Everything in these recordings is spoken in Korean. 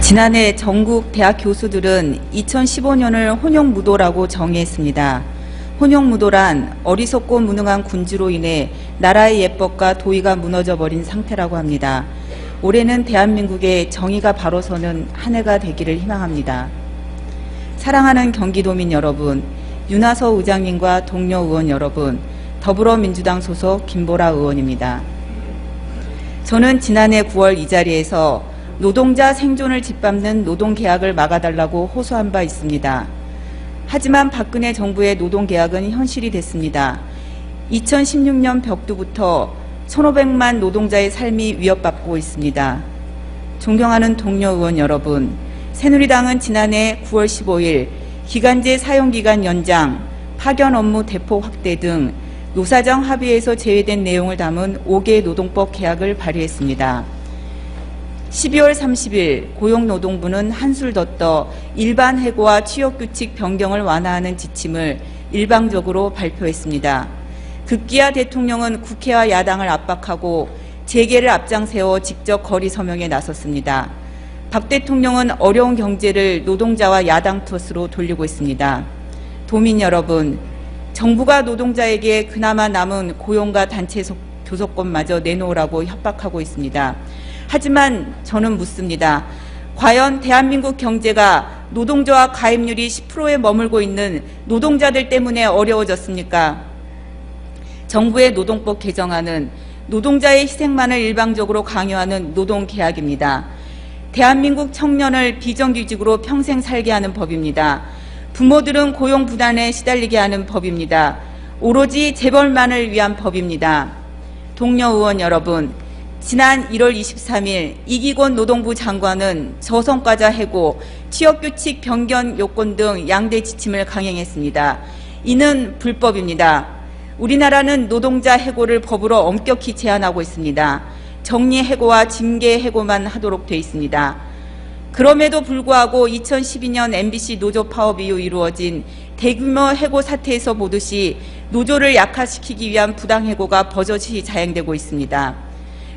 지난해 전국 대학 교수들은 2015년을 혼용무도라고 정의했습니다. 혼용무도란 어리석고 무능한 군주로 인해 나라의 예법과 도의가 무너져버린 상태라고 합니다. 올해는 대한민국의 정의가 바로 서는 한 해가 되기를 희망합니다. 사랑하는 경기도민 여러분, 윤하서 의장님과 동료 의원 여러분, 더불어민주당 소속 김보라 의원입니다. 저는 지난해 9월 이 자리에서 노동자 생존을 짓밟는 노동계약을 막아달라고 호소한 바 있습니다. 하지만 박근혜 정부의 노동계약은 현실이 됐습니다. 2016년 벽두부터 1,500만 노동자의 삶이 위협받고 있습니다. 존경하는 동료 의원 여러분, 새누리당은 지난해 9월 15일 기간제 사용기간 연장, 파견 업무 대폭 확대 등 노사정 합의에서 제외된 내용을 담은 5개 노동법 개혁을 발의했습니다. 12월 30일 고용노동부는 한술 더 떠 일반 해고와 취업규칙 변경을 완화하는 지침을 일방적으로 발표했습니다. 급기야 대통령은 국회와 야당을 압박하고 재개를 앞장세워 직접 거리 서명에 나섰습니다. 박 대통령은 어려운 경제를 노동자와 야당 탓으로 돌리고 있습니다. 도민 여러분, 정부가 노동자에게 그나마 남은 고용과 단체 교섭권마저 내놓으라고 협박하고 있습니다. 하지만 저는 묻습니다. 과연 대한민국 경제가 노동자와 가입률이 10%에 머물고 있는 노동자들 때문에 어려워졌습니까? 정부의 노동법 개정안은 노동자의 희생만을 일방적으로 강요하는 노동계약입니다. 대한민국 청년을 비정규직으로 평생 살게 하는 법입니다. 부모들은 고용 부담에 시달리게 하는 법입니다. 오로지 재벌만을 위한 법입니다. 동료 의원 여러분, 지난 1월 23일 이기권 노동부 장관은 저성과자 해고, 취업규칙 변경 요건 등 양대 지침을 강행했습니다. 이는 불법입니다. 우리나라는 노동자 해고를 법으로 엄격히 제한하고 있습니다. 정리 해고와 징계 해고만 하도록 되어 있습니다. 그럼에도 불구하고 2012년 MBC 노조 파업 이후 이루어진 대규모 해고 사태에서 보듯이 노조를 약화시키기 위한 부당해고가 버젓이 자행되고 있습니다.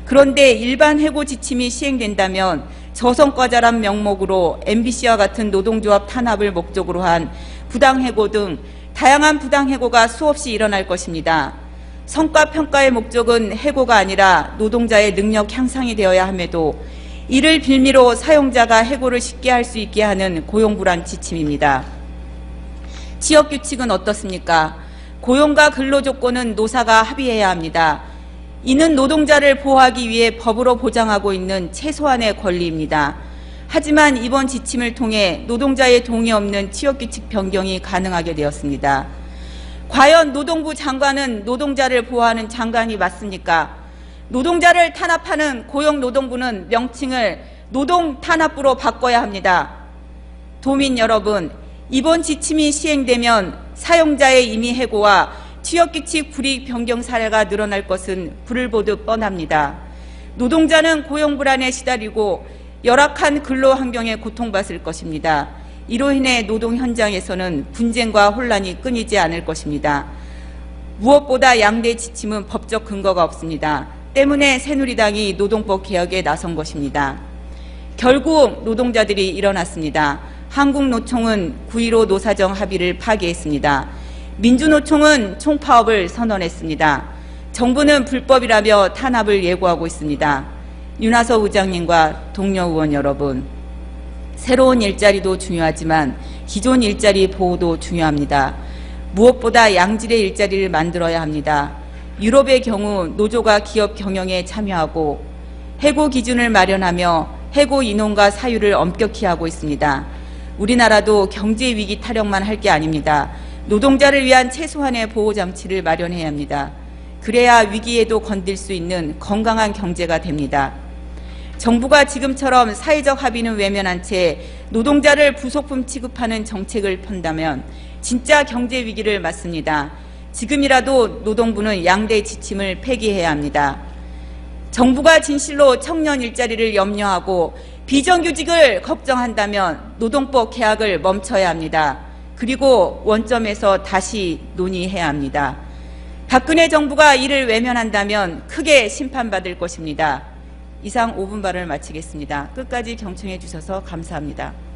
그런데 일반 해고 지침이 시행된다면 저성과자란 명목으로 MBC와 같은 노동조합 탄압을 목적으로 한 부당해고 등 다양한 부당해고가 수없이 일어날 것입니다. 성과평가의 목적은 해고가 아니라 노동자의 능력 향상이 되어야 함에도 이를 빌미로 사용자가 해고를 쉽게 할 수 있게 하는 고용불안 지침입니다. 취업규칙은 어떻습니까? 고용과 근로조건은 노사가 합의해야 합니다. 이는 노동자를 보호하기 위해 법으로 보장하고 있는 최소한의 권리입니다. 하지만 이번 지침을 통해 노동자의 동의 없는 취업규칙 변경이 가능하게 되었습니다. 과연 노동부 장관은 노동자를 보호하는 장관이 맞습니까? 노동자를 탄압하는 고용노동부는 명칭을 노동탄압부로 바꿔야 합니다. 도민 여러분, 이번 지침이 시행되면 사용자의 임의 해고와 취업규칙 불이익 변경 사례가 늘어날 것은 불을 보듯 뻔합니다. 노동자는 고용불안에 시달리고 열악한 근로환경에 고통받을 것입니다. 이로 인해 노동 현장에서는 분쟁과 혼란이 끊이지 않을 것입니다. 무엇보다 양대 지침은 법적 근거가 없습니다. 때문에 새누리당이 노동법 개혁에 나선 것입니다. 결국 노동자들이 일어났습니다. 한국노총은 9.15 노사정 합의를 파기했습니다. 민주노총은 총파업을 선언했습니다. 정부는 불법이라며 탄압을 예고하고 있습니다. 윤하서 의장님과 동료 의원 여러분, 새로운 일자리도 중요하지만 기존 일자리 보호도 중요합니다. 무엇보다 양질의 일자리를 만들어야 합니다. 유럽의 경우 노조가 기업 경영에 참여하고 해고 기준을 마련하며 해고 인원과 사유를 엄격히 하고 있습니다. 우리나라도 경제 위기 타령만 할 게 아닙니다. 노동자를 위한 최소한의 보호장치를 마련해야 합니다. 그래야 위기에도 건들 수 있는 건강한 경제가 됩니다. 정부가 지금처럼 사회적 합의는 외면한 채 노동자를 부속품 취급하는 정책을 편다면 진짜 경제 위기를 맞습니다. 지금이라도 노동부는 양대 지침을 폐기해야 합니다. 정부가 진실로 청년 일자리를 염려하고 비정규직을 걱정한다면 노동법 개혁을 멈춰야 합니다. 그리고 원점에서 다시 논의해야 합니다. 박근혜 정부가 이를 외면한다면 크게 심판받을 것입니다. 이상 5분 발언을 마치겠습니다. 끝까지 경청해 주셔서 감사합니다.